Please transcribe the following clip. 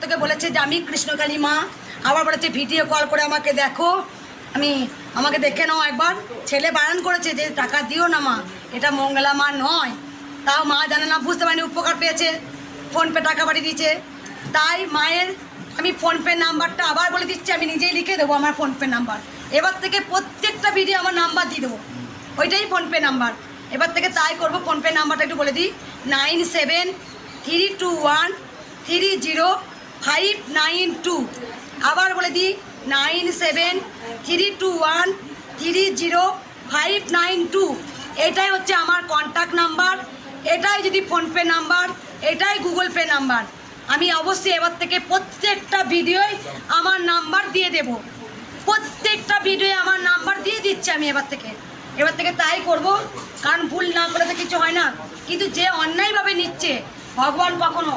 থেকে বলেছে যে আমি কৃষ্ণকালী মা, আবার বলেছে ভিডিও কল করে আমাকে দেখো, আমাকে দেখে নাও একবার। ছেলে বারণ করেছে যে টাকা দিও না মা, এটা মঙ্গলা মা নয়। তাও মা জানে না, বুঝতে পারিনি, উপকার পেয়েছে, ফোনপে টাকা পাঠিয়ে দিয়েছে। তাই মায়ের আমি ফোনপে নাম্বারটা আবার বলে দিচ্ছি, আমি নিজেই লিখে দেবো আমার ফোনপে নাম্বার। এবার থেকে প্রত্যেকটা ভিডিও আমার নাম্বার দিয়ে দেবো, ওইটাই ফোনপে নাম্বার এবার থেকে। তাই করবো, ফোনপে নাম্বারটা একটু বলে দিই, 9732130592। আবার বলে দিই 9732130592। এটাই হচ্ছে আমার কন্ট্যাক্ট নাম্বার, এটাই যদি ফোনপে নাম্বার, এটাই গুগল পে নাম্বার। আমি অবশ্যই এবার থেকে প্রত্যেকটা ভিডিওয় আমার নাম্বার দিয়ে দেব, প্রত্যেকটা ভিডিওয়ে আমার নাম্বার দিয়ে দিচ্ছি আমি এবার থেকে তাই করব। কারণ ভুল না করে তো কিছু হয় না, কিন্তু যে অন্যায়ভাবে নিচ্ছে ভগবান কখনো